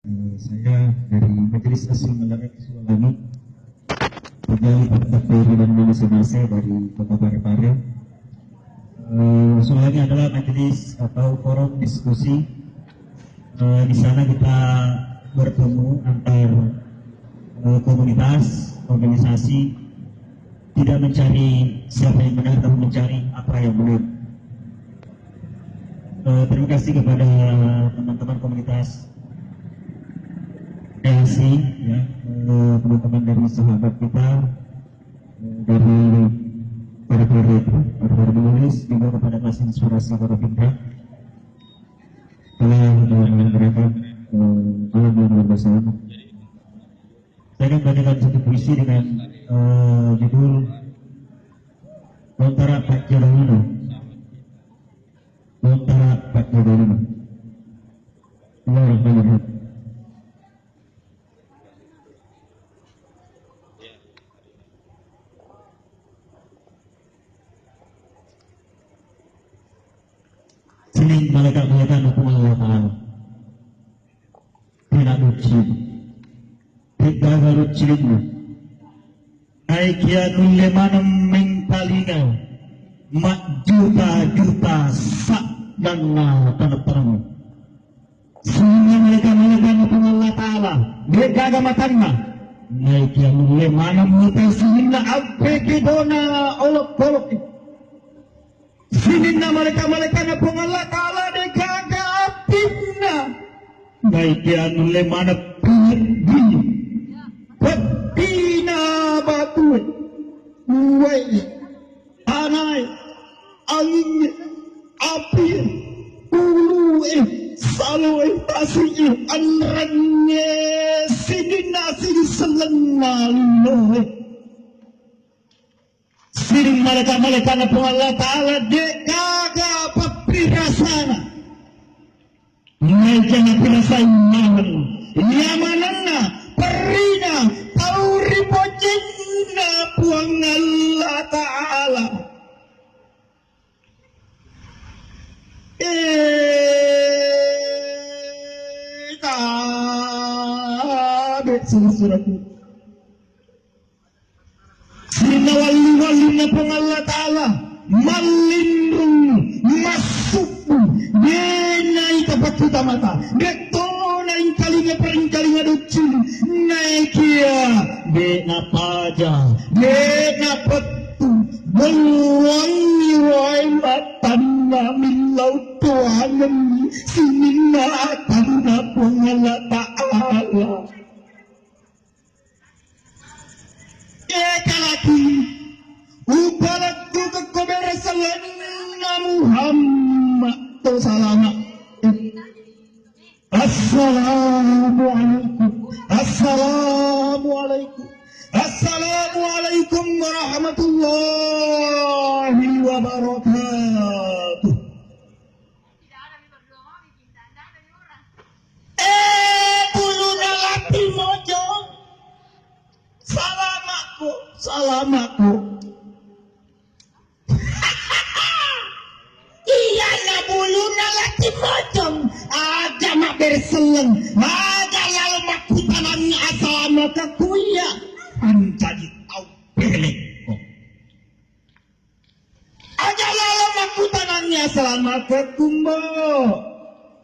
Saya dari Majelis Asli Malarat Sulawesi, Pegawai Bakteri dan Manusia dari Kota Parepare. Soalnya adalah majelis atau forum diskusi. Di sana kita bertemu antar komunitas, organisasi, tidak mencari siapa yang benar, tapi mencari apa yang benar. Terima kasih kepada teman-teman komunitas LC, ya, teman-teman dari sahabat kita dari Parepare itu, Parepare menulis, juga kepada kelas inspirasi para Findra. Telah mereka malam yang luar biasa. Saya akan bacakan satu puisi dengan judul Lontara Pak Jadawino. Lontara Pak Jadawino. Bismillahirrahmanirrahim. Sining malaikat-malaikat hukum Allah Ta'ala. Tidak lucu. Tidak lucu. Aikianul lemanam mengkalinga. Mak juta-juta sak dan tanah-tanah. Sining malaikat-malaikat hukum Allah Ta'ala. Dia agama tanah. Aikianul lemanam mutasihina abekidona olok-olok. Sinin na malaikat-malaikat na pong Allah Ta'ala de kagaapin na. Baik yan lemana pinagin. Pagpina batuin. Uway. Anay. Angin. Api. Ulu salo tasi anranye. Sinin na sinisalan Siring malaikat-malaikat na pong Allah Ta'ala de kaga papirasana. Ngayon na pinasayin naman. Yamanan na, parina, tauripojin na pong Allah Ta'ala. Tabi surat Sinawali-wali na pong Allah Ta'ala malindung masukmu denay kapatuta mata geto na kalinga kalinga ducin naikia de na paja de na patu belwangi wai matan na milau tuangan sinina na pong Allah Ta'ala. Kalaki ubalat ku keberesalan Muhammad tu salama. Assalamualaikum. Assalamualaikum. Assalamualaikum warahmatullahi wabarakatuh. Bulu nalati mojo. Salamaku. Iya na bulu na laki pocong. Aga mak berseleng. Aga lalu makutanan asama ke kuya. Anjadi tau pelik. Aga lalu makutanannya selama ke kumbo.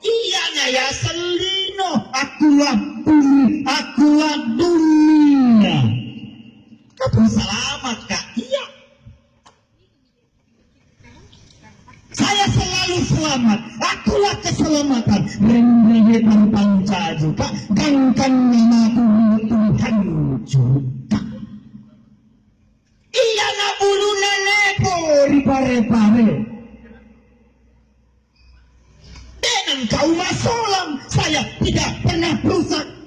Iya na ya selino. Akulah bumi. Akulah dunia. Kamu selamat Kak? Iya. Saya selalu selamat. Akulah keselamatan. Renggih panca juga. Gangkan namaku Tuhan juga. Iya na bulu nenepo di Parepare. Dengan kau masolam saya tidak pernah rusak.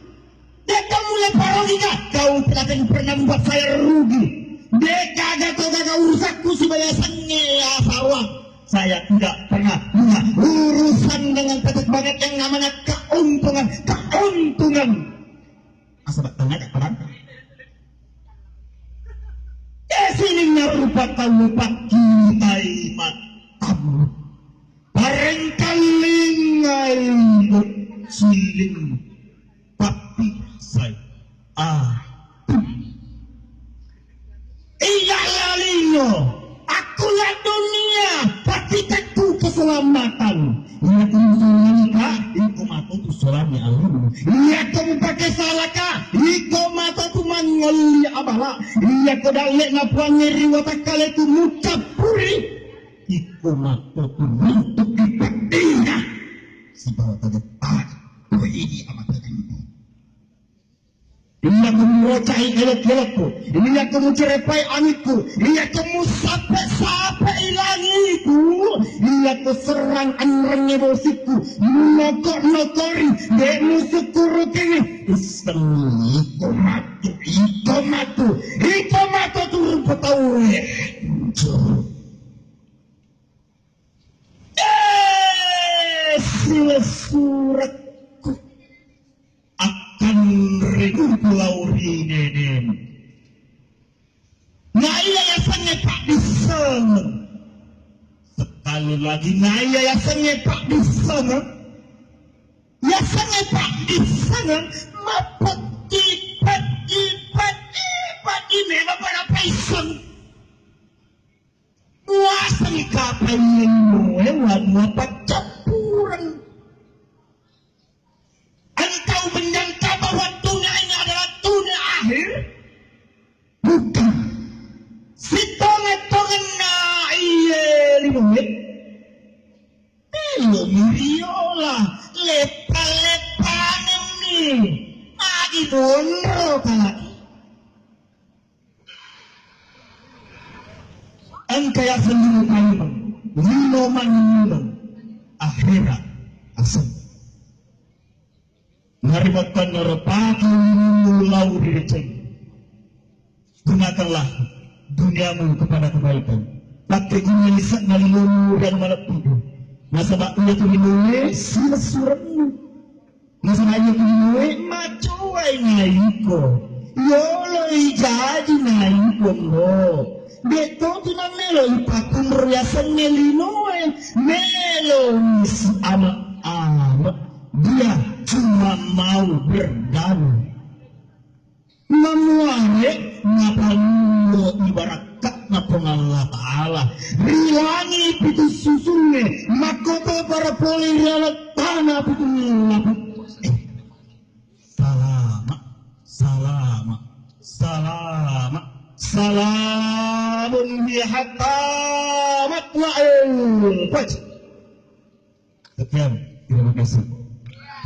Deka mulai parodiga, kau tidak pernah membuat saya rugi. Deka kau urusakku sebayasannya ya sawah. Saya tidak pernah punya urusan dengan tetek banget yang namanya keuntungan. Asal tengah tak pelan. Sini rupa kau lupa kita iman kamu. Barangkali ngai siling Iya lalinyo, aku ya dunia, patikaku keselamatan. Iya kamu ka, iko mato tu solami alun. Iya kamu pakai salaka, iko mato tu mangoli abala. Iya kodale na puangeri watakale tu mucapuri. Iko mato tu bentuk dipatinya. Si bawa tadi oh ini amat tadi. Iya kamu rocahi elok-elokku, iya kamu cerepai amiku, iya kamu sampai ilangiku, iya kau serang anreng emosiku, nokor-nokori, dek musuhku rukini, iko matu turun petau. Sila suratku akan regu pulau rinenen. Naya yasannya tak disana. Sekali lagi naya yasannya tak disana. Yasannya tak disana. Mapati memang pada paisan. Muasan kapayin mo ewan mapacampuran. Engkau menyangka bahwa dunia ini adalah dunia akhir? Bukan. Si tongen-tongen na iye limuit. Bilo miriola. Lepa-lepan ini. Agi bonro kalaki. Engkau yang sendiri kaimang. Lino manimang. Akhirat asal. Ngaribatkan nerepati mulau diriceng. Gunakanlah duniamu kepada kebaikan. Pakai guna lisak ngalilunu dan malapun. Masa baknya tu minue sila suratmu. Masa baknya tu minue macuai ngayuko. Yolo ijaji ngayuko mo. Beto tu na melo ipakum riasan melinue. Melo si amak-amak. Dia cuma mau berdamai. Memuare ngapalu ibarat kak ngapengalah ta'ala. Rilangi pitu susunnya. Makoto para poli rialat tanah pitu laput. Salamun bihatamat wa'il. Sekian, terima kasih.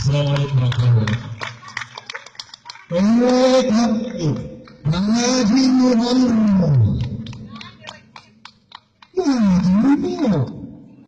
Assalamualaikum warahmatullahi wabarakatuh. Mengaji Muhammad.